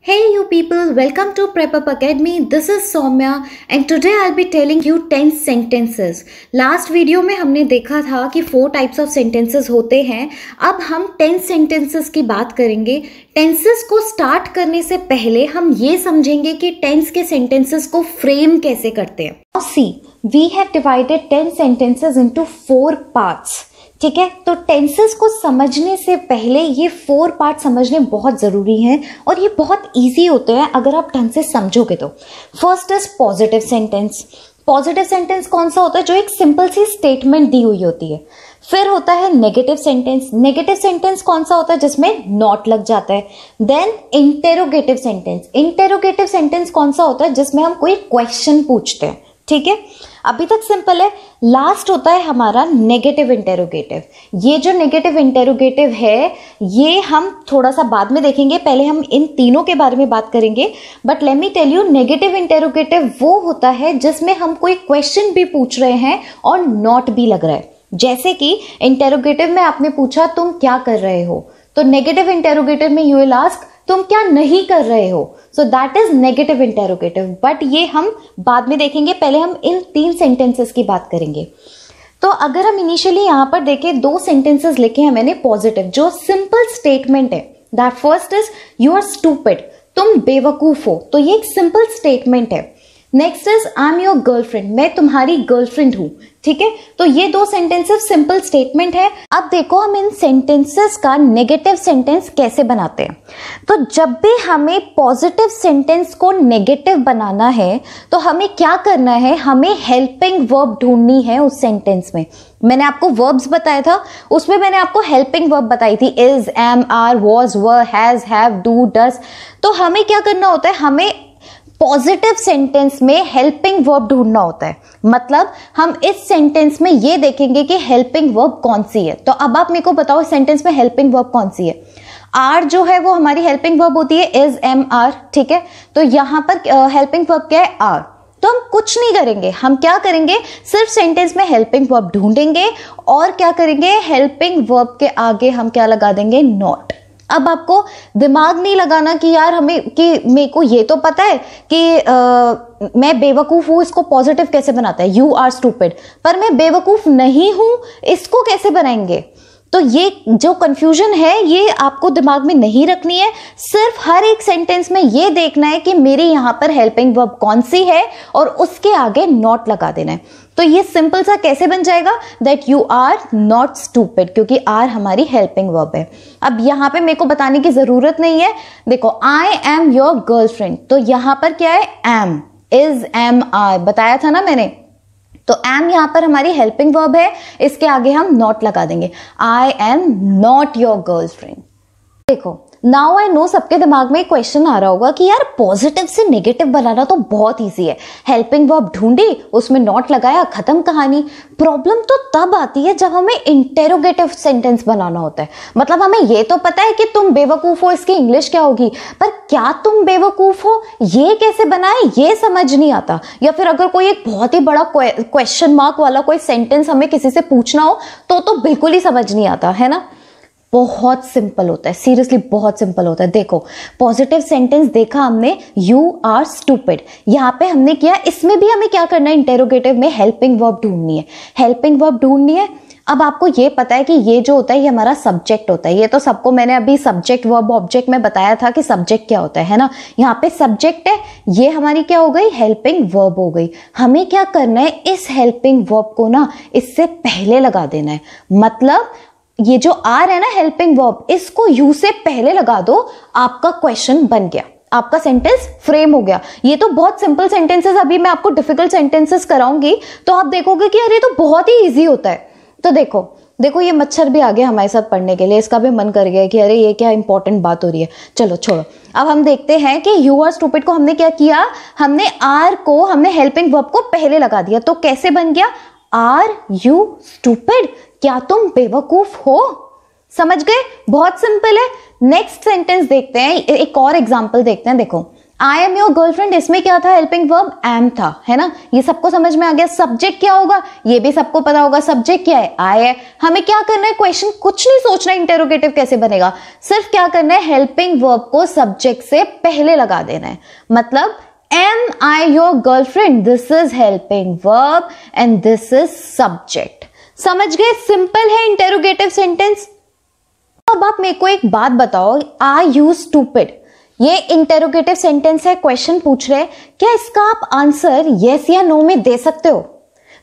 Hey you people, welcome to Prep Up Academy. This is Soumya and today I'll be telling you 10 sentences. Last video में हमने देखा था कि 4 types of sentences होते हैं. अब हम 10 सेंटेंसेस की बात करेंगे. टेंसेस को स्टार्ट करने से पहले हम ये समझेंगे कि टेंस के सेंटेंसेस को फ्रेम कैसे करते हैं. Now see, we have divided 10 sentences into 4 parts. ठीक है, तो टेंसेस को समझने से पहले ये 4 पार्ट समझने बहुत जरूरी हैं और ये बहुत इजी होते हैं अगर आप ढंग से समझोगे तो. First is positive sentence. Positive sentence कौन सा होता है? जो एक सिंपल सी स्टेटमेंट दी हुई होती है. फिर होता है नेगेटिव सेंटेंस. नेगेटिव सेंटेंस कौन सा होता है? जिसमें नॉट लग जाता है. Then interrogative sentence. Interrogative sentence कौन सा होता है? जिसमें हम कोई क्वेश्चन पूछते हैं. ठीक है, अभी तक सिंपल है. लास्ट होता है हमारा नेगेटिव इंटेरोगेटिव. ये जो नेगेटिव इंटेरोगेटिव है ये हम थोड़ा सा बाद में देखेंगे, पहले हम इन तीनों के बारे में बात करेंगे. But let me tell you, negative interrogative वो होता है जिसमें हम कोई क्वेश्चन भी पूछ रहे हैं और नॉट भी लग रहा है. जैसे कि इंटेरोगेटिव में आपने पूछा तुम क्या कर रहे हो, तो नेगेटिव इंटेरोगेटिव में यू विल आस्क तुम क्या नहीं कर रहे हो. So that is negative interrogative. But ये हम बाद में देखेंगे, पहले हम इन 3 सेंटेंसेस की बात करेंगे. तो अगर हम इनिशियली यहां पर देखें, 2 सेंटेंसेस लिखे हैं मैंने पॉजिटिव, जो सिंपल स्टेटमेंट है. That first is you are stupid, तुम बेवकूफ हो. तो ये एक सिंपल स्टेटमेंट है. Next is I am your girlfriend, मैं तुम्हारी गर्लफ्रेंड हूं. ठीक है, तो ये 2 सेंटेंसेस सिंपल स्टेटमेंट है. अब देखो हम इन सेंटेंसेस का नेगेटिव सेंटेंस कैसे बनाते हैं. तो जब भी हमें पॉजिटिव सेंटेंस को नेगेटिव बनाना है तो हमें क्या करना है? हमें हेल्पिंग वर्ब ढूंढनी है उस सेंटेंस में. मैंने आपको वर्ब्स बताया था, उसमें मैंने आपको हेल्पिंग वर्ब बताई थी, is, am, are, was, were, has, have, do, does. तो हमें क्या करना होता है? हमें पॉजिटिव सेंटेंस में हेल्पिंग वर्ब ढूंढना होता है. मतलब हम इस सेंटेंस में ये देखेंगे कि हेल्पिंग वर्ब कौन सी है. तो अब आप मेरे को बताओ इस सेंटेंस में हेल्पिंग वर्ब कौन सी है? आर जो है वो हमारी हेल्पिंग वर्ब होती है, इज, एम, आर. ठीक है, तो यहां पर हेल्पिंग वर्ब क्या है? आर. तो हम कुछ नहीं करेंगे, हम क्या करेंगे? सिर्फ सेंटेंस में हेल्पिंग वर्ब ढूंढेंगे और क्या करेंगे? हेल्पिंग वर्ब के आगे हम क्या लगा देंगे? नॉट. अब आपको दिमाग नहीं लगाना कि यार मेरे को ये तो पता है कि मैं बेवकूफ हूं, इसको पॉजिटिव कैसे बनाता है? You are stupid. पर मैं बेवकूफ नहीं हूं, इसको कैसे बनाएंगे? तो ये जो कंफ्यूजन है ये आपको दिमाग में नहीं रखनी है. सिर्फ हर एक सेंटेंस में ये देखना है कि मेरे यहां पर हेल्पिंग वर्ब कौन सी है और उसके आगे नॉट लगा देना है. तो ये सिंपल सा कैसे बन जाएगा? That you are not stupid, क्योंकि आर हमारी हेल्पिंग वर्ब है. अब यहां पे मेरे को बताने की जरूरत नहीं है. देखो, आई एम योर गर्लफ्रेंड, तो यहां पर क्या है? एम, इज, एम, आर बताया था ना मैंने. तो एम यहां पर हमारी हेल्पिंग वर्ब है, इसके आगे हम नॉट लगा देंगे. आई एम नॉट योर गर्लफ्रेंड. देखो, नाउ आई नो सबके दिमाग में एक क्वेश्चन आ रहा होगा कि यार पॉजिटिव से नेगेटिव बनाना तो बहुत इजी है. हेल्पिंग वर्ब ढूंढी, उसमें नॉट लगाया, खत्म कहानी. प्रॉब्लम तो तब आती है जब हमें इंटेरोगेटिव सेंटेंस बनाना होता है. मतलब हमें ये तो पता है कि तुम बेवकूफ हो, इसकी इंग्लिश क्या होगी, पर क्या तुम बेवकूफ हो ये कैसे बनाए ये समझ नहीं आता. या फिर अगर कोई एक बहुत ही बड़ा क्वेश्चन मार्क वाला कोई सेंटेंस हमें किसी से पूछना हो तो बिल्कुल ही समझ नहीं आता है ना. बहुत सिंपल होता है, सीरियसली बहुत सिंपल होता है. देखो, पॉजिटिव सेंटेंस देखा हमने, यू आर स्टूपिड. यहां पे हमने किया, इसमें भी हमें क्या करना है? इंटेरोगेटिव में हेल्पिंग वर्ब ढूंढनी है. हेल्पिंग वर्ब ढूंढनी है. अब आपको ये पता है कि ये जो होता है ये हमारा सब्जेक्ट होता है. ये तो सबको मैंने अभी सब्जेक्ट वर्ब ऑब्जेक्ट में बताया था कि सब्जेक्ट क्या होता है ना. यहाँ पे सब्जेक्ट है, ये हमारी क्या हो गई? हेल्पिंग वर्ब हो गई. हमें क्या करना है? इस हेल्पिंग वर्ब को ना इससे पहले लगा देना है. मतलब ये जो आर है ना हेल्पिंग वर्ब, इसको यू से पहले लगा दो, आपका क्वेश्चन बन गया, आपका सेंटेंस फ्रेम हो गया. ये तो बहुत सिंपल सेंटेंसेस, अभी मैं आपको डिफिकल्ट सेंटेंसेस कराऊंगी तो आप देखोगे कि यार ये तो बहुत ही इजी होता है. तो देखो ये मच्छर भी आ गया हमारे साथ पढ़ने के लिए, इसका भी मन कर गया कि अरे ये क्या इंपॉर्टेंट बात हो रही है. चलो छोड़ो, अब हम देखते हैं कि यू आर स्टूपिड को हमने क्या किया? हमने आर को, हमने हेल्पिंग वर्ब को पहले लगा दिया. तो कैसे बन गया? आर यू स्टूपिड, क्या तुम बेवकूफ हो. समझ गए? बहुत सिंपल है. नेक्स्ट सेंटेंस देखते हैं, एक और एग्जांपल देखते हैं. देखो, आई एम योर गर्लफ्रेंड, इसमें क्या था, हेल्पिंग वर्ब एम था, है ना, ये सबको समझ में आ गया। सब्जेक्ट क्या होगा, ये भी सबको पता होगा, सब्जेक्ट क्या है, आई है। हमें क्या करना है, क्वेश्चन कुछ नहीं सोचना इंटेरोगेटिव कैसे बनेगा, सिर्फ क्या करना है, हेल्पिंग वर्ब को सब्जेक्ट से पहले लगा देना है। मतलब am I your girlfriend, this is helping verb and this is subject. समझ गए, सिंपल है इंटेरोगेटिव सेंटेंस। अब आप मेरे को एक बात बताओ, आर यू स्टूपिड, ये इंटेरोगेटिव सेंटेंस है, क्वेश्चन पूछ रहे हैं, क्या इसका आप आंसर यस या नो में दे सकते हो?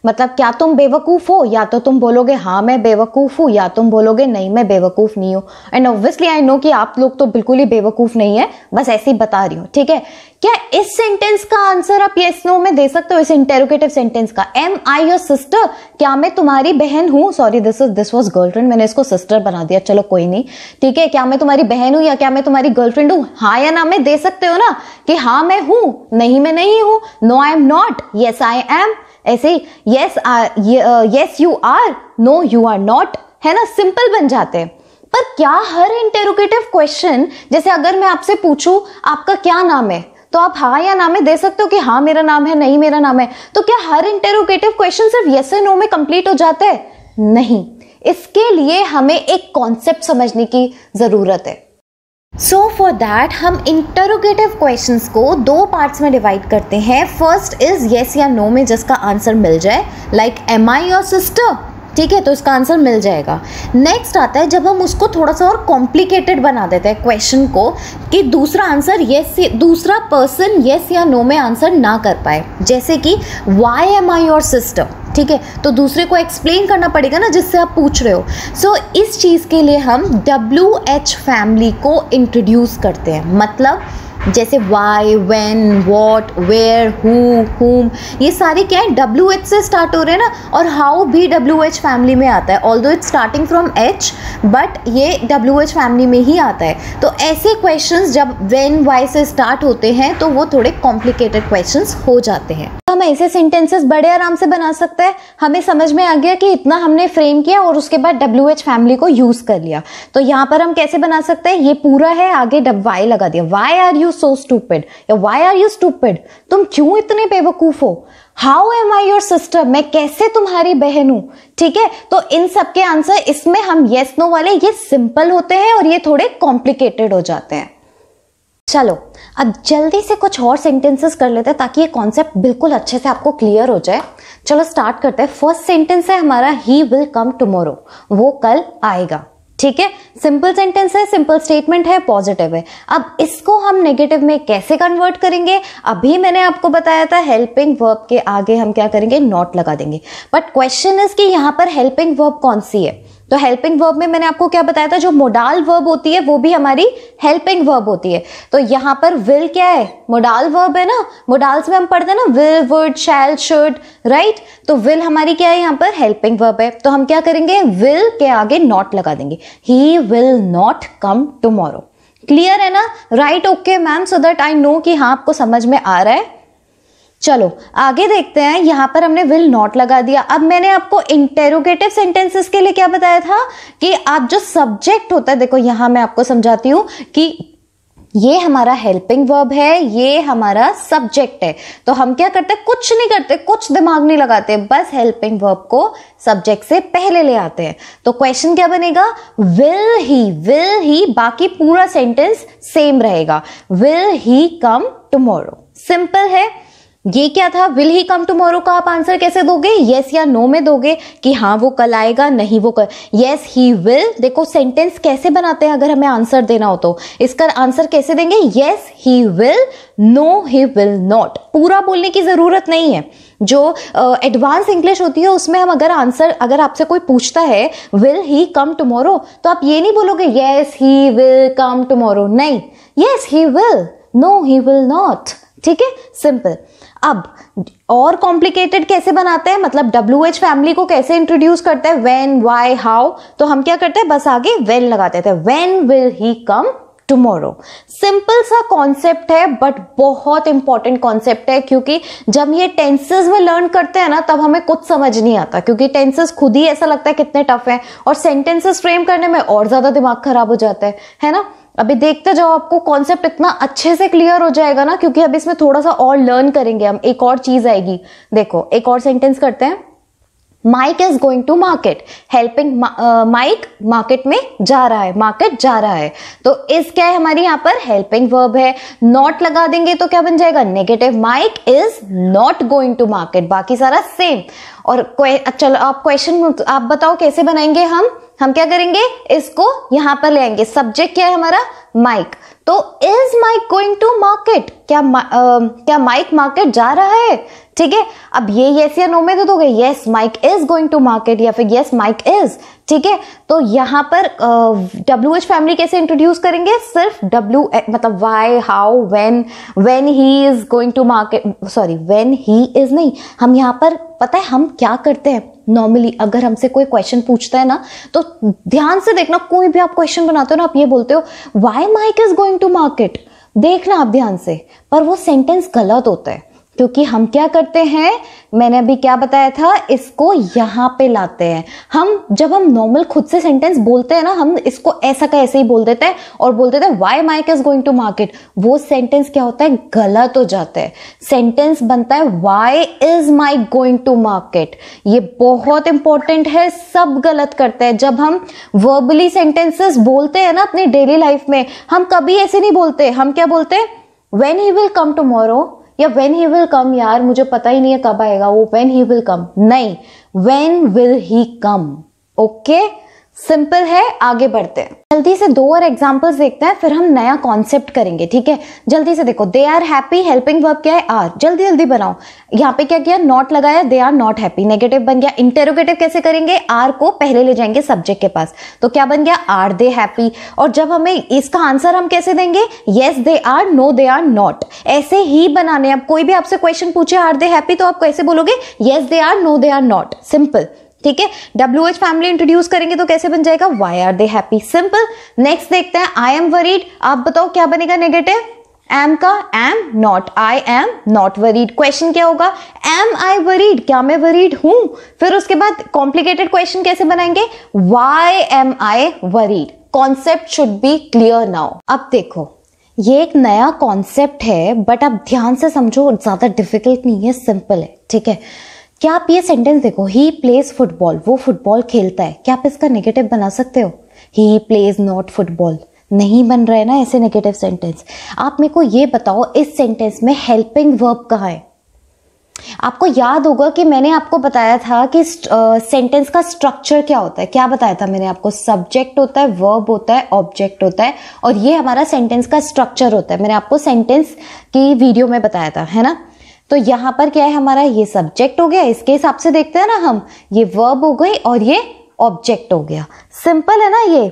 मतलब क्या तुम बेवकूफ हो, या तो तुम बोलोगे हाँ मैं बेवकूफ हूं, या तुम बोलोगे नहीं मैं बेवकूफ नहीं हूं। एंड ऑब्वियसली आई नो कि आप लोग तो बिल्कुल ही बेवकूफ नहीं है, बस ऐसे ही बता रही हूं, ठीक है। क्या इस सेंटेंस का आंसर आप यस नो में दे सकते हो, इस इंटेरोगेटिव सेंटेंस का? एम आई योर सिस्टर, क्या मैं तुम्हारी बहन हूं, सॉरी दिस वाज गर्लफ्रेंड, मैंने इसको सिस्टर बना दिया, चलो कोई नहीं, ठीक है। क्या मैं तुम्हारी बहन हूं या क्या मैं तुम्हारी गर्लफ्रेंड हूं? हाँ या ना में दे सकते हो ना, कि हाँ मैं हूं, नहीं मैं नहीं हूं, no I am not, yes I am. ऐसे ही yes you are, no you are not, है ना, सिंपल बन जाते हैं। पर क्या हर इंटेरोगेटिव क्वेश्चन, जैसे अगर मैं आपसे पूछूं आपका क्या नाम है, तो आप हाँ या ना में दे सकते हो कि हाँ मेरा नाम है, नहीं मेरा नाम है। तो क्या हर इंटेरोगेटिव क्वेश्चन सिर्फ यस या नो में कंप्लीट हो जाते हैं? नहीं, इसके लिए हमें एक कॉन्सेप्ट समझने की जरूरत है। सो फॉर दैट हम इंटरोगेटिव क्वेश्चंस को दो पार्ट्स में डिवाइड करते हैं। फर्स्ट इज येस या नो में जिसका आंसर मिल जाए, like am I your sister, ठीक है, तो इसका आंसर मिल जाएगा। नेक्स्ट आता है जब हम उसको थोड़ा सा और कॉम्प्लिकेटेड बना देते हैं क्वेश्चन को, कि दूसरा आंसर दूसरा पर्सन येस या नो में आंसर ना कर पाए, जैसे कि why am I your sister, ठीक है, तो दूसरे को एक्सप्लेन करना पड़ेगा ना जिससे आप पूछ रहे हो। सो इस चीज़ के लिए हम WH फैमिली को इंट्रोड्यूस करते हैं। मतलब जैसे why, when, what, where, who, whom, ये सारे क्या है, WH से स्टार्ट हो रहे हैं ना, और हाउ भी WH फैमिली में आता है, although it's starting from H but ये WH फैमिली में ही आता है। तो ऐसे क्वेश्चंस जब व्हेन, वाई से स्टार्ट होते हैं तो वो थोड़े कॉम्प्लिकेटेड क्वेश्चंस हो जाते हैं। हम ऐसे सेंटेंसेस बड़े आराम से बना सकते हैं। हमें समझ में आ गया कि इतना हमने फ्रेम किया और उसके बाद WH फैमिली को यूज कर लिया। तो यहाँ पर हम कैसे बना सकते हैं, ये पूरा है, आगे वाई लगा दिया, why are you so stupid या वाई आर यू स्टूपिड, तुम क्यों इतने बेवकूफ हो। How am I your sister, मैं कैसे तुम्हारी बहन हूं, ठीक है। तो इन सब के आंसर इसमें हम येस नो वाले ये सिंपल होते हैं और ये थोड़े कॉम्प्लिकेटेड हो जाते हैं। चलो अब जल्दी से कुछ और सेंटेंसेस कर लेते हैं ताकि ये कॉन्सेप्ट बिल्कुल अच्छे से आपको क्लियर हो जाए। चलो स्टार्ट करते हैं। फर्स्ट सेंटेंस है हमारा, ही विल कम टुमारो, वो कल आएगा, ठीक है। सिंपल सेंटेंस है, सिंपल स्टेटमेंट है, पॉजिटिव है। अब इसको हम नेगेटिव में कैसे कन्वर्ट करेंगे, अभी मैंने आपको बताया था हेल्पिंग वर्ब के आगे हम क्या करेंगे, नॉट लगा देंगे। बट क्वेश्चन इज कि यहाँ पर हेल्पिंग वर्ब कौन सी है। तो हेल्पिंग वर्ब में मैंने आपको क्या बताया था, जो मोडाल वर्ब होती है वो भी हमारी हेल्पिंग वर्ब होती है। तो यहाँ पर विल क्या है, मोडाल वर्ब है ना, मोडाल्स में हम पढ़ते हैं ना, will, would, shall, should, right. तो विल हमारी क्या है, यहाँ पर हेल्पिंग वर्ब है। तो हम क्या करेंगे, विल के आगे नॉट लगा देंगे, ही will not come tomorrow. Clear है ना, right, okay ma'am, so that I know कि हाँ आपको समझ में आ रहा है। चलो आगे देखते हैं। यहां पर हमने विल नॉट लगा दिया। अब मैंने आपको इंटेरोगेटिव सेंटेंसेस के लिए क्या बताया था कि आप जो सब्जेक्ट होता है, देखो यहां मैं आपको समझाती हूं कि ये हमारा हेल्पिंग वर्ब है, ये हमारा सब्जेक्ट है। तो हम क्या करते हैं, कुछ नहीं करते, कुछ दिमाग नहीं लगाते, बस हेल्पिंग वर्ब को सब्जेक्ट से पहले ले आते हैं। तो क्वेश्चन क्या बनेगा, विल ही, बाकी पूरा सेंटेंस सेम रहेगा, will he come tomorrow. Simple है। ये क्या था, विल ही कम टुमारो का आप आंसर कैसे दोगे, येस या नो में दोगे कि हाँ वो कल आएगा, नहीं वो कल, येस ही विल। देखो सेंटेंस कैसे बनाते हैं, अगर हमें आंसर देना हो तो इसका आंसर कैसे देंगे, yes he will, no he will not. पूरा बोलने की जरूरत नहीं है। जो एडवांस इंग्लिश होती है उसमें हम अगर आपसे कोई पूछता है विल ही कम टुमारो, तो आप ये नहीं बोलोगे yes he will come tomorrow, नहीं, yes he will, no he will not, ठीक है, सिंपल। अब और कॉम्प्लिकेटेड कैसे बनाते हैं, मतलब WH फैमिली को कैसे इंट्रोड्यूस करते हैं, व्हेन, व्हाई, हाउ। तो हम क्या करते हैं, बस आगे व्हेन लगाते थे, when will he come tomorrow. Simple सा कॉन्सेप्ट है बट बहुत इंपॉर्टेंट कॉन्सेप्ट है, क्योंकि जब ये टेंसेस में लर्न करते हैं ना तब हमें कुछ समझ नहीं आता, क्योंकि टेंसेस खुद ही ऐसा लगता है कितने टफ है, और सेंटेंसेस फ्रेम करने में और ज्यादा दिमाग खराब हो जाता है ना। अभी देखते जाओ, आपको कॉन्सेप्ट इतना अच्छे से क्लियर हो जाएगा ना, क्योंकि अब इसमें थोड़ा सा और लर्न करेंगे हम, एक और चीज आएगी। देखो एक और सेंटेंस करते हैं। Mike is going to market, helping Mike market में जा रहा है, मार्केट जा रहा है। तो इस क्या है हमारी यहाँ पर हेल्पिंग वर्ब है। नॉट लगा देंगे तो क्या बन जाएगा negative, Mike is not going to market, बाकी सारा सेम। और चलो आप क्वेश्चन आप बताओ कैसे बनाएंगे हम क्या करेंगे, इसको यहां पर ले आएंगे। सब्जेक्ट क्या है हमारा, माइक, तो is Mike going to market, क्या माइक मार्केट जा रहा है, ठीक है। अब ये यस या नो में दे दोगे, yes Mike is going to market या फिर यस माइक इज, ठीक है। तो यहां पर WH फैमिली कैसे इंट्रोड्यूस करेंगे, सिर्फ W मतलब why, how, when he is going to market, sorry when he is नहीं, हम यहां पर पता है हम क्या करते हैं नॉर्मली, अगर हमसे कोई क्वेश्चन पूछता है ना तो ध्यान से देखना, कोई भी आप क्वेश्चन बनाते हो ना, आप ये बोलते हो why Mike is going to market, देखना आप ध्यान से, पर वो सेंटेंस गलत होता है, क्योंकि हम क्या करते हैं, मैंने अभी क्या बताया था, इसको यहां पे लाते हैं हम। जब हम नॉर्मल खुद से सेंटेंस बोलते हैं ना, हम इसको ऐसा का ऐसे ही बोल देते हैं और बोल देते हैं why Mike is going to market, वो सेंटेंस क्या होता है, गलत हो जाता है। सेंटेंस बनता है why is Mike going to market, ये बहुत इंपॉर्टेंट है, सब गलत करते हैं। जब हम वर्बली सेंटेंसेस बोलते हैं ना अपनी डेली लाइफ में, हम कभी ऐसे नहीं बोलते, हम क्या बोलते हैं, when he will come tomorrow, या व्हेन ही विल कम, यार मुझे पता ही नहीं है कब आएगा वो, व्हेन ही विल कम नहीं, when will he come, okay, simple है। आगे बढ़ते हैं, जल्दी से 2 और एग्जांपल्स देखते हैं, फिर हम नया कॉन्सेप्ट करेंगे, ठीक है। जल्दी से देखो, they are happy, helping verb क्या है, आर, जल्दी जल्दी बनाओ। यहाँ पे क्या किया, नॉट लगाया, they are not happy, negative बन गया। इंटेरोगेटिव कैसे करेंगे, आर को पहले ले जाएंगे सब्जेक्ट के पास, तो क्या बन गया, आर दे हैप्पी। और जब हमें इसका आंसर हम कैसे देंगे, yes they are, no they are not, ऐसे ही बनाने। अब कोई भी आपसे क्वेश्चन पूछे आर दे हैप्पी, तो आप कैसे बोलोगे, yes they are, no they are not, simple, ठीक है। WH फैमिली इंट्रोड्यूस करेंगे तो कैसे बन जाएगा, why are they happy, simple. Next देखते हैं, आई एम वरीड, आप बताओ क्या बनेगा नेगेटिव, एम का am not, I am not worried. Question क्या होगा, एम आई वरीड, क्या मैं वरीड हूं। फिर उसके बाद कॉम्प्लिकेटेड क्वेश्चन कैसे बनाएंगे, why am I worried. Concept should be clear now. अब देखो ये एक नया कॉन्सेप्ट है, बट आप ध्यान से समझो, ज्यादा डिफिकल्ट नहीं है, सिंपल है, ठीक है। क्या आप ये सेंटेंस देखो, ही प्लेज फुटबॉल, वो फुटबॉल खेलता है, क्या आप इसका नेगेटिव बना सकते हो, ही प्लेज नॉट फुटबॉल, नहीं बन रहा है ना ऐसे नेगेटिव सेंटेंस। आप मेरे को ये बताओ, इस सेंटेंस में हेल्पिंग वर्ब कहाँ है। आपको याद होगा कि मैंने आपको बताया था कि सेंटेंस का स्ट्रक्चर क्या होता है, क्या बताया था मैंने आपको, सब्जेक्ट होता है, वर्ब होता है, ऑब्जेक्ट होता है, और ये हमारा सेंटेंस का स्ट्रक्चर होता है। मैंने आपको सेंटेंस की वीडियो में बताया था, है ना। तो यहां पर क्या है हमारा, ये सब्जेक्ट हो गया, इसके हिसाब से देखते हैं ना हम, ये वर्ब हो गई और ये ऑब्जेक्ट हो गया, सिंपल है ना ये।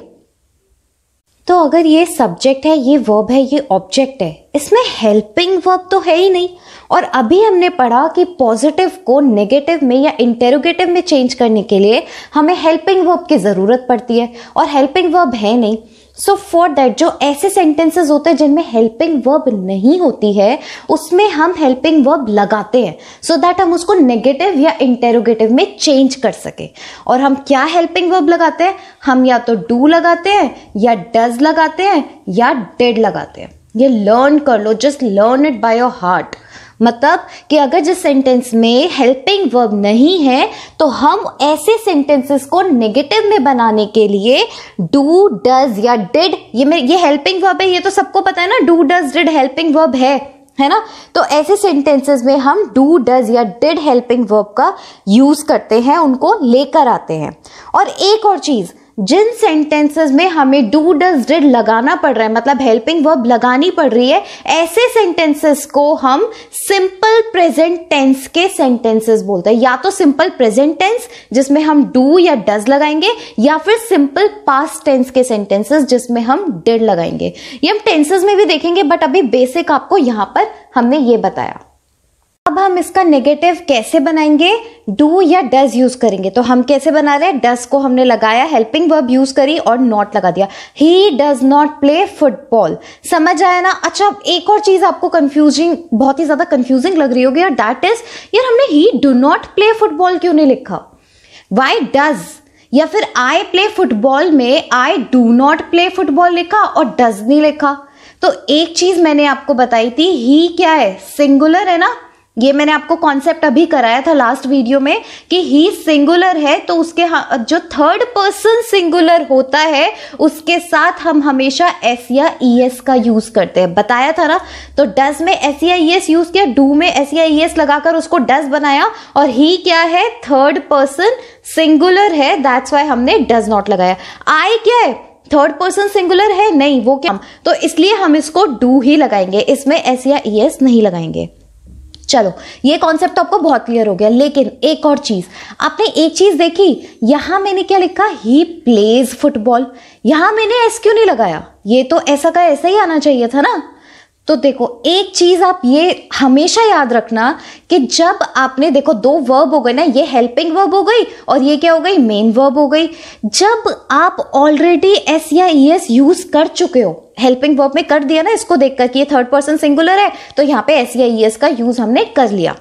तो अगर ये सब्जेक्ट है, ये वर्ब है, ये ऑब्जेक्ट है, इसमें हेल्पिंग वर्ब तो है ही नहीं। और अभी हमने पढ़ा कि पॉजिटिव को नेगेटिव में या इंटेरोगेटिव में चेंज करने के लिए हमें हेल्पिंग वर्ब की जरूरत पड़ती है, और हेल्पिंग वर्ब है नहीं। सो फॉर दैट, जो ऐसे सेंटेंसेस होते हैं जिनमें हेल्पिंग वर्ब नहीं होती है, उसमें हम हेल्पिंग वर्ब लगाते हैं, सो दैट हम उसको नेगेटिव या इंटेरोगेटिव में चेंज कर सके। और हम क्या हेल्पिंग वर्ब लगाते हैं, हम या तो डू लगाते हैं, या डज लगाते हैं, या डिड लगाते हैं। ये लर्न कर लो, just learn it by your heart. मतलब कि अगर जिस सेंटेंस में हेल्पिंग वर्ब नहीं है, तो हम ऐसे सेंटेंसेस को नेगेटिव में बनाने के लिए डू, डज या डिड, ये हेल्पिंग वर्ब है, ये तो सबको पता है ना, do, does, did helping verb है ना। तो ऐसे सेंटेंसेस में हम डू, डज या डिड हेल्पिंग वर्ब का यूज करते हैं, उनको लेकर आते हैं। और एक और चीज, जिन सेंटेंसेस में हमें डू, डज, डिड लगाना पड़ रहा है, मतलब हेल्पिंग वर्ब लगानी पड़ रही है, ऐसे सेंटेंसेस को हम सिंपल प्रेजेंट टेंस के सेंटेंसेस बोलते हैं। या तो सिंपल प्रेजेंट टेंस जिसमें हम डू या डज लगाएंगे, या फिर सिंपल पास्ट टेंस के सेंटेंसेस जिसमें हम डिड लगाएंगे। ये हम टेंसेस में भी देखेंगे, बट अभी बेसिक आपको यहां पर हमने ये बताया। अब हम इसका नेगेटिव कैसे बनाएंगे, डू या डज यूज करेंगे। तो हम कैसे बना रहे हैं, डज को हमने लगाया, हेल्पिंग वर्ब यूज करी और नॉट लगा दिया, he does not play football. समझ आया ना। अच्छा, एक और चीज आपको कंफ्यूजिंग, बहुत ही ज्यादा कंफ्यूजिंग लग रही होगी यार, दैट इज, यार हमने ही डू नॉट प्ले फुटबॉल क्यों नहीं लिखा, वाई डज, या फिर आई प्ले फुटबॉल में I do not play football लिखा और डज नहीं लिखा। तो एक चीज मैंने आपको बताई थी, ही क्या है, सिंगुलर है ना। ये मैंने आपको कॉन्सेप्ट अभी कराया था लास्ट वीडियो में कि ही सिंगुलर है, तो उसके जो थर्ड पर्सन सिंगुलर होता है उसके साथ हम हमेशा एस या ईएस का यूज करते हैं, बताया था ना। तो डज में एस या ईएस यूज किया, डू में एस या ईएस लगाकर उसको डज बनाया, और ही क्या है, थर्ड पर्सन सिंगुलर है, दैट्स वाई हमने डज नॉट लगाया। आई क्या है, थर्ड पर्सन सिंगुलर है, नहीं वो क्या, तो इसलिए हम इसको डू ही लगाएंगे, इसमें एस या ईएस नहीं लगाएंगे। चलो ये कॉन्सेप्ट तो आपको बहुत क्लियर हो गया। लेकिन एक और चीज, आपने एक चीज देखी, यहां मैंने क्या लिखा, ही प्लेज फुटबॉल, यहां मैंने एस क्यों नहीं लगाया, ये तो ऐसा का ऐसा ही आना चाहिए था ना। तो देखो एक चीज आप ये हमेशा याद रखना कि जब आपने, देखो दो वर्ब हो गए ना, ये हेल्पिंग वर्ब हो गई और ये क्या हो गई, मेन वर्ब हो गई। जब आप ऑलरेडी एस या ईएस यूज कर चुके हो, हेल्पिंग वर्ब में कर दिया ना, इसको देखकर कि ये थर्ड पर्सन सिंगुलर है, तो यहाँ पे एस या ईएस का यूज हमने कर लिया।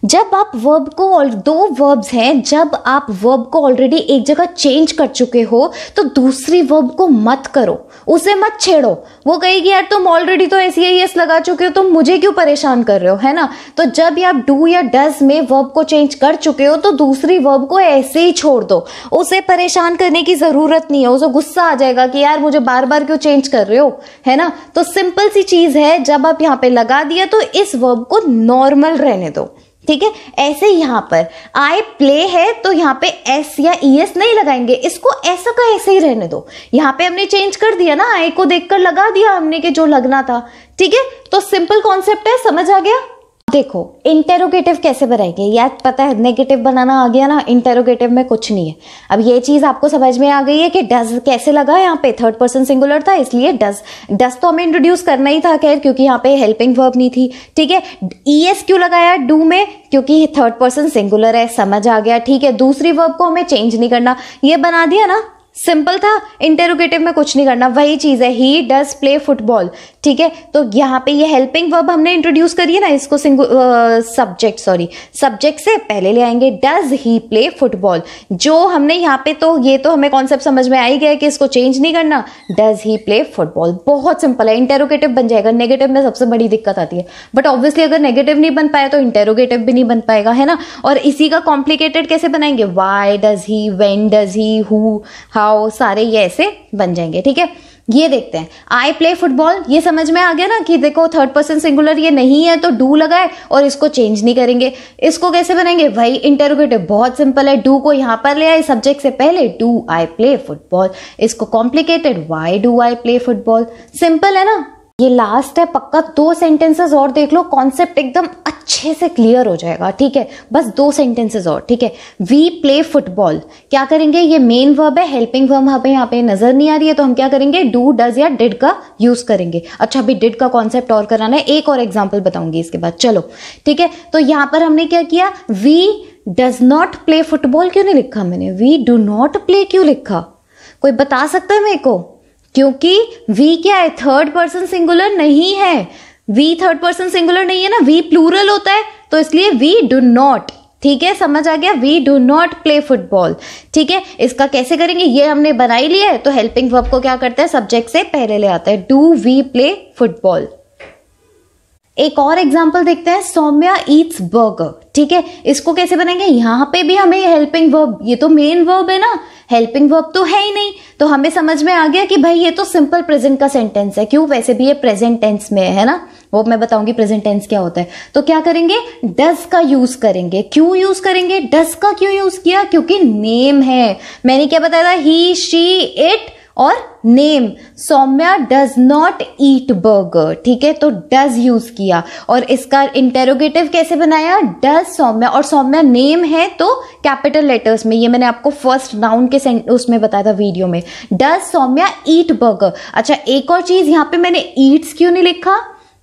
जब आप वर्ब को, दो वर्ब्स हैं, जब आप वर्ब को ऑलरेडी एक जगह चेंज कर चुके हो तो दूसरी वर्ब को मत करो, उसे मत छेड़ो। वो कहेगी यार तुम ऑलरेडी तो एस या ईएस लगा चुके हो, तुम मुझे क्यों परेशान कर रहे हो, है ना। तो जब आप डू या डज में वर्ब को चेंज कर चुके हो तो दूसरी वर्ब को ऐसे ही छोड़ दो, उसे परेशान करने की जरूरत नहीं है, उसे गुस्सा आ जाएगा कि यार मुझे बार बार क्यों चेंज कर रहे हो, है ना। तो सिंपल सी चीज है, जब आप यहाँ पे लगा दिया तो इस वर्ब को नॉर्मल रहने दो, ठीक है। ऐसे यहाँ पर आई प्ले है तो यहाँ पे एस या ईएस नहीं लगाएंगे, इसको ऐसा का ऐसे ही रहने दो। यहाँ पे हमने चेंज कर दिया ना, आई को देखकर लगा दिया हमने कि जो लगना था, ठीक है। तो सिंपल कॉन्सेप्ट है, समझ आ गया। देखो इंटेरोगेटिव कैसे बनाएंगे, यार पता है नेगेटिव बनाना आ गया ना, इंटेरोगेटिव में कुछ नहीं है। अब ये चीज आपको समझ में आ गई है कि डज कैसे लगा, यहाँ पे थर्ड पर्सन सिंगुलर था इसलिए डज, डज तो हमें इंट्रोड्यूस करना ही था खैर, क्योंकि यहाँ पे हेल्पिंग वर्ब नहीं थी, ठीक है। ईएस क्यों लगाया डू में, क्योंकि थर्ड पर्सन सिंगुलर है, समझ आ गया, ठीक है। दूसरी वर्ब को हमें चेंज नहीं करना, ये बना दिया ना, सिंपल था, इंटेरोगेटिव में कुछ नहीं करना, वही चीज है, ही डज प्ले फुटबॉल, ठीक है। तो यहाँ पे ये हेल्पिंग वर्ब हमने इंट्रोड्यूस करी है ना, इसको सब्जेक्ट सब्जेक्ट से पहले ले आएंगे, डज ही प्ले फुटबॉल, जो हमने यहाँ पे, तो ये तो हमें कॉन्सेप्ट समझ में आ ही गया कि इसको चेंज नहीं करना, डज ही प्ले फुटबॉल, बहुत सिंपल है, इंटेरोगेटिव बन जाएगा। नेगेटिव में सबसे बड़ी दिक्कत आती है, बट ऑब्वियसली अगर नेगेटिव नहीं बन पाया तो इंटेरोगेटिव भी नहीं बन पाएगा, है ना। और इसी का कॉम्प्लिकेटेड कैसे बनाएंगे, why does he, when does he, who, how, सारे ये ऐसे बन जाएंगे, ठीक है। ये देखते हैं, आई प्ले फुटबॉल, ये समझ में आ गया ना कि देखो थर्ड पर्सन सिंगुलर ये नहीं है तो डू लगाए और इसको चेंज नहीं करेंगे। इसको कैसे बनाएंगे, भाई इंटेरोगेटिव बहुत सिंपल है, डू को यहां पर ले आए सब्जेक्ट से पहले, डू आई प्ले फुटबॉल। इसको complicated, why do I play football, simple है ना। ये लास्ट है, पक्का 2 सेंटेंसेस और देख लो, कॉन्सेप्ट एकदम अच्छे से क्लियर हो जाएगा, ठीक है। बस 2 सेंटेंसेस और, ठीक है। वी प्ले फुटबॉल, क्या करेंगे, ये मेन वर्ब है, हेल्पिंग वर्ब हमें यहाँ पे नजर नहीं आ रही है, तो हम क्या करेंगे, डू डज या डिड का यूज करेंगे। अच्छा अभी डिड का कॉन्सेप्ट और कराना है, एक और एग्जाम्पल बताऊंगी इसके बाद, चलो ठीक है। तो यहाँ पर हमने क्या किया, we does not play football क्यों नहीं लिखा मैंने, वी डू नॉट प्ले क्यों लिखा, कोई बता सकता है मेरे को। क्योंकि वी क्या है, थर्ड पर्सन सिंगुलर नहीं है, वी थर्ड पर्सन सिंगुलर नहीं है ना, वी प्लूरल होता है, तो इसलिए वी डू नॉट, ठीक है, समझ आ गया, we do not play football, ठीक है। इसका कैसे करेंगे, ये हमने बना ही लिया है, तो हेल्पिंग वर्ब को क्या करते हैं, सब्जेक्ट से पहले ले आता है, डू वी प्ले फुटबॉल। एक और एग्जाम्पल देखते हैं, सौम्या ईट्स बर्गर, ठीक है। इसको कैसे बनाएंगे, यहाँ पे भी हमें हेल्पिंग वर्ब, ये तो मेन वर्ब है ना, हेल्पिंग वर्ब तो है ही नहीं, तो हमें समझ में आ गया कि भाई ये तो सिंपल प्रेजेंट का सेंटेंस है, क्यों, वैसे भी ये प्रेजेंट टेंस में है ना, वो मैं बताऊंगी प्रेजेंट टेंस क्या होता है। तो क्या करेंगे, डज का यूज करेंगे। क्यों यूज करेंगे, डज का क्यों यूज किया, क्योंकि नेम है, मैंने क्या बताया था, ही शी इट और name, Saumya does not eat burger, ठीक है, तो डज यूज किया। और इसका इंटेरोगेटिव कैसे बनाया, डज सौम्या, और सौम्या नेम है तो कैपिटल लेटर्स में, ये मैंने आपको फर्स्ट नाउन के उसमें बताया था वीडियो में, डज सौम्या ईट बर्गर। अच्छा एक और चीज, यहाँ पे मैंने ईट्स क्यों नहीं लिखा,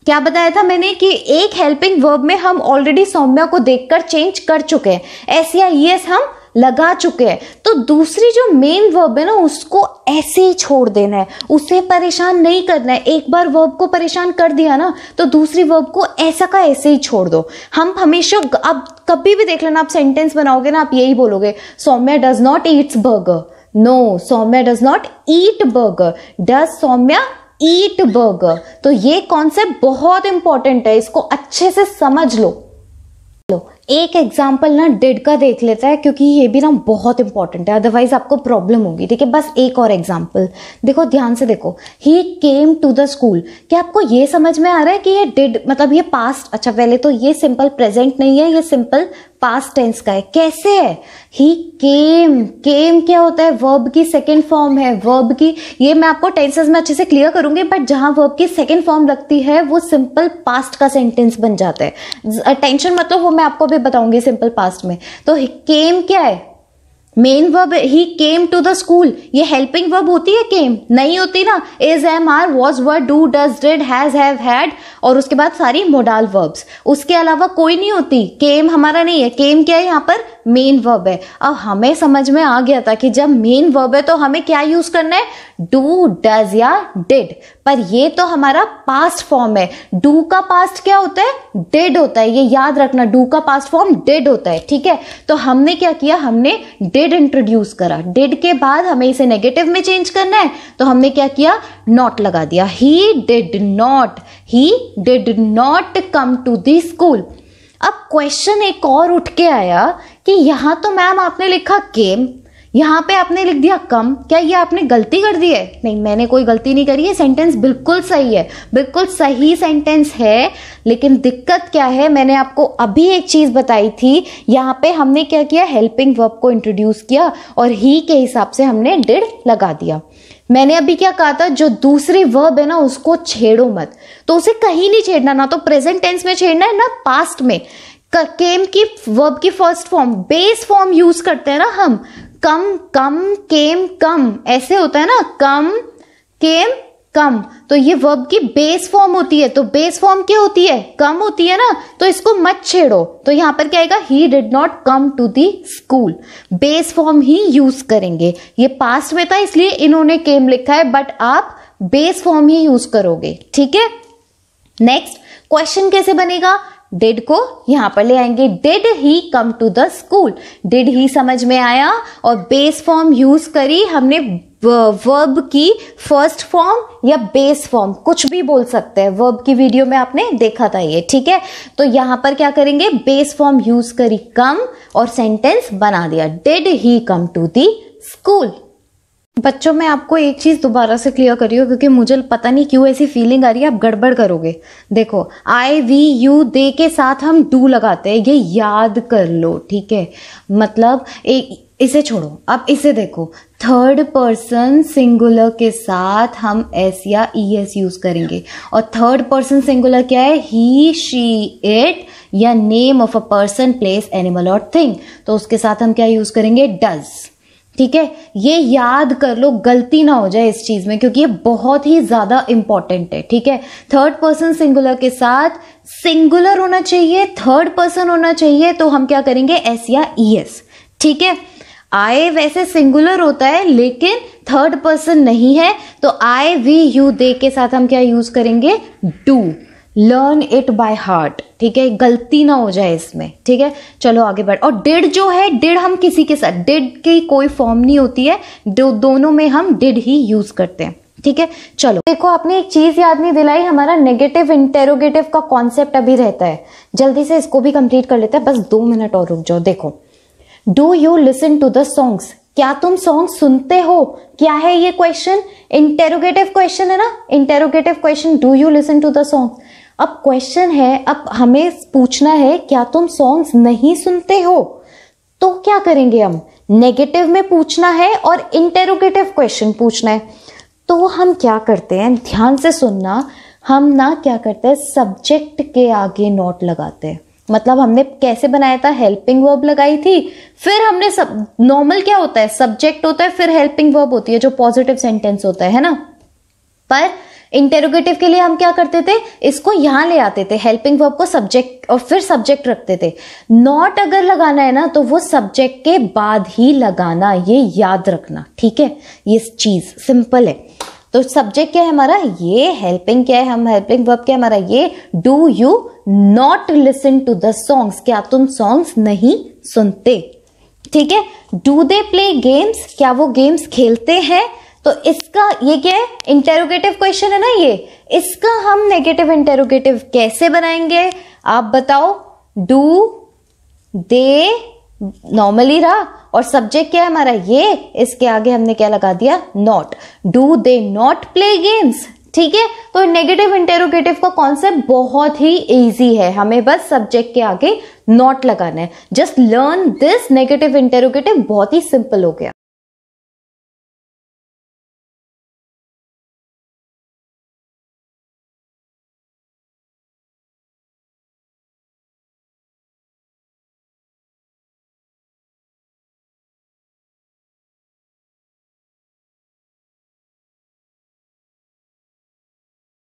क्या बताया था मैंने कि एक हेल्पिंग वर्ब में हम ऑलरेडी सौम्या को देखकर चेंज कर चुके हैं, एस या ईएस हम लगा चुके हैं, तो दूसरी जो मेन वर्ब है ना उसको ऐसे ही छोड़ देना है, उसे परेशान नहीं करना है। एक बार वर्ब को परेशान कर दिया ना तो दूसरी वर्ब को ऐसा का ऐसे ही छोड़ दो। हम हमेशा, अब कभी भी देख लेना आप सेंटेंस बनाओगे ना, आप यही बोलोगे, Saumya does not eats burger, no, Saumya does not eat burger. Does Saumya eat burger? तो ये कॉन्सेप्ट बहुत इंपॉर्टेंट है, इसको अच्छे से समझ लो। एक एग्जाम्पल ना डिड का देख लेता है, क्योंकि ये भी ना बहुत इंपॉर्टेंट है, अदरवाइज आपको प्रॉब्लम होगी। ठीक है, बस एक और एग्जाम्पल देखो, ध्यान से देखो। ही केम टू द स्कूल। क्या आपको ये समझ में आ रहा है कि ये डिड मतलब ये पास्ट, अच्छा पहले तो ये सिंपल प्रेजेंट नहीं है, ये सिंपल पास्ट टेंस का है। कैसे है? ही केम, केम क्या होता है? वर्ब की सेकेंड फॉर्म है। वर्ब की, ये मैं आपको टेंसेस में अच्छे से क्लियर करूंगी, बट जहां वर्ब की सेकेंड फॉर्म लगती है वो सिंपल पास्ट का सेंटेंस बन जाता है। टेंशन मतलब वो मैं आपको भी बताऊंगी सिंपल पास्ट में। तो केम क्या है? Main verb. He came to the school, ये हेल्पिंग वर्ब होती है? केम नहीं होती ना। Is, am, are, was, were, do, does, did, has, have, had, और उसके बाद सारी मोडाल वर्ब्स, उसके अलावा कोई नहीं होती। केम हमारा नहीं है। केम क्या है? यहाँ पर मेन वर्ब है। अब हमें समझ में आ गया था कि जब मेन वर्ब है तो हमें क्या यूज करना है? डू, डज या डिड। पर ये तो हमारा पास्ट फॉर्म है। डू का पास्ट क्या होता है? डिड होता है। ये याद रखना, डू का पास्ट फॉर्म डिड होता है। ठीक है, तो हमने क्या किया? हमने डिड इंट्रोड्यूस करा। डिड के बाद हमें इसे नेगेटिव में चेंज करना है, तो हमने क्या किया? नॉट लगा दिया। He did not come to the school. अब क्वेश्चन एक और उठ के आया कि यहां तो मैम आपने लिखा केम, यहां पे आपने लिख दिया कम, क्या ये आपने गलती कर दी है? नहीं, मैंने कोई गलती नहीं करी है, सेंटेंस बिल्कुल सही है, बिल्कुल सही सेंटेंस है। लेकिन दिक्कत क्या है? मैंने आपको अभी एक चीज बताई थी, यहां पे हमने क्या किया? हेल्पिंग वर्ब को इंट्रोड्यूस किया और ही के हिसाब से हमने डिड लगा दिया। मैंने अभी क्या कहा था? जो दूसरी वर्ब है ना उसको छेड़ो मत, तो उसे कहीं नहीं छेड़ना, ना तो प्रेजेंट टेंस में छेड़ना है ना पास्ट में। केम की वर्ब की first form, base form use करते हैं ना हम। कम, कम, केम, कम, ऐसे होता है ना, कम, केम, कम, तो ये वर्ब की बेस फॉर्म होती है। तो बेस फॉर्म क्या होती है? कम होती है ना, तो इसको मत छेड़ो। तो यहां पर क्या आएगा? He did not come to the school. Base form ही यूज करेंगे। ये पास्ट में था इसलिए इन्होंने केम लिखा है, बट आप बेस फॉर्म ही यूज करोगे। ठीक है, नेक्स्ट क्वेश्चन कैसे बनेगा? डिड को यहां पर ले आएंगे। Did he come to the school. Did he समझ में आया और बेस फॉर्म यूज करी हमने। वर्ब की फर्स्ट फॉर्म या बेस फॉर्म कुछ भी बोल सकते हैं, वर्ब की वीडियो में आपने देखा था ये। ठीक है, तो यहां पर क्या करेंगे? बेस फॉर्म यूज करी कम और सेंटेंस बना दिया, did he come to the school. बच्चों, मैं आपको एक चीज दोबारा से क्लियर कर रही हूँ, क्योंकि मुझे पता नहीं क्यों ऐसी फीलिंग आ रही है आप गड़बड़ करोगे। देखो, आई, वी, यू, दे के साथ हम डू लगाते हैं, ये याद कर लो। ठीक है, मतलब इसे छोड़ो, अब इसे देखो। थर्ड पर्सन सिंगुलर के साथ हम एस या ई एस यूज करेंगे, और थर्ड पर्सन सिंगुलर क्या है? ही, शी, इट, या name of a person, place, animal और थिंग, तो उसके साथ हम क्या यूज करेंगे? डज। ठीक है, ये याद कर लो, गलती ना हो जाए इस चीज में, क्योंकि ये बहुत ही ज्यादा इंपॉर्टेंट है। ठीक है, थर्ड पर्सन सिंगुलर के साथ सिंगुलर होना चाहिए, थर्ड पर्सन होना चाहिए, तो हम क्या करेंगे? एस या ई एस। ठीक है, आई वैसे सिंगुलर होता है लेकिन थर्ड पर्सन नहीं है, तो आई, वी, यू, दे के साथ हम क्या यूज करेंगे? Do. Learn it by heart. ठीक है, गलती ना हो जाए इसमें। ठीक है, चलो आगे बढ़। और डिड जो है, डिड हम किसी के साथ, डिड की कोई फॉर्म नहीं होती है, दोनों में हम डिड ही यूज करते हैं। ठीक है, चलो देखो, आपने एक चीज याद नहीं दिलाई, हमारा नेगेटिव इंटेरोगेटिव का कॉन्सेप्ट अभी रहता है, जल्दी से इसको भी कंप्लीट कर लेते हैं, बस 2 मिनट और रुक जाओ। देखो, do you listen to the songs, क्या तुम सॉन्ग सुनते हो? क्या है ये क्वेश्चन? इंटेरोगेटिव क्वेश्चन है ना, interrogative question, do you listen to the songs. अब क्वेश्चन है, अब हमें पूछना है क्या तुम सॉन्ग्स नहीं सुनते हो? तो क्या करेंगे हम? नेगेटिव में पूछना है और इंटेरोगेटिव क्वेश्चन पूछना है। तो हम क्या करते हैं, ध्यान से सुनना, हम ना क्या करते हैं, सब्जेक्ट के आगे नॉट लगाते हैं। मतलब हमने कैसे बनाया था? हेल्पिंग वर्ब लगाई थी, फिर हमने सब, नॉर्मल क्या होता है? सब्जेक्ट होता है, फिर हेल्पिंग वर्ब होती है जो पॉजिटिव सेंटेंस होता है ना। पर इंटेरोगेटिव के लिए हम क्या करते थे? इसको यहां ले आते थे, हेल्पिंग वर्ब को सब्जेक्ट और फिर सब्जेक्ट रखते थे। नॉट अगर लगाना है ना तो वो सब्जेक्ट के बाद ही लगाना, ये याद रखना। ठीक है, ये चीज सिंपल है। तो सब्जेक्ट क्या है हमारा? ये। हेल्पिंग क्या है? हम हेल्पिंग वर्ब क्या है हमारा? ये। Do you not listen to the songs, क्या तुम सॉन्ग्स नहीं सुनते? ठीक है। डू दे प्ले गेम्स, क्या वो गेम्स खेलते हैं? तो इसका ये क्या है, इंटेरोगेटिव क्वेश्चन है ना ये, इसका हम नेगेटिव इंटेरोगेटिव कैसे बनाएंगे आप बताओ। डू दे नॉर्मली रहा और सब्जेक्ट क्या है हमारा ये, इसके आगे हमने क्या लगा दिया, not. Do they not play games, ठीक है। तो नेगेटिव इंटेरोगेटिव का कॉन्सेप्ट बहुत ही इजी है, हमें बस सब्जेक्ट के आगे नॉट लगाना है। Just learn this negative interrogative, बहुत ही सिंपल हो गया।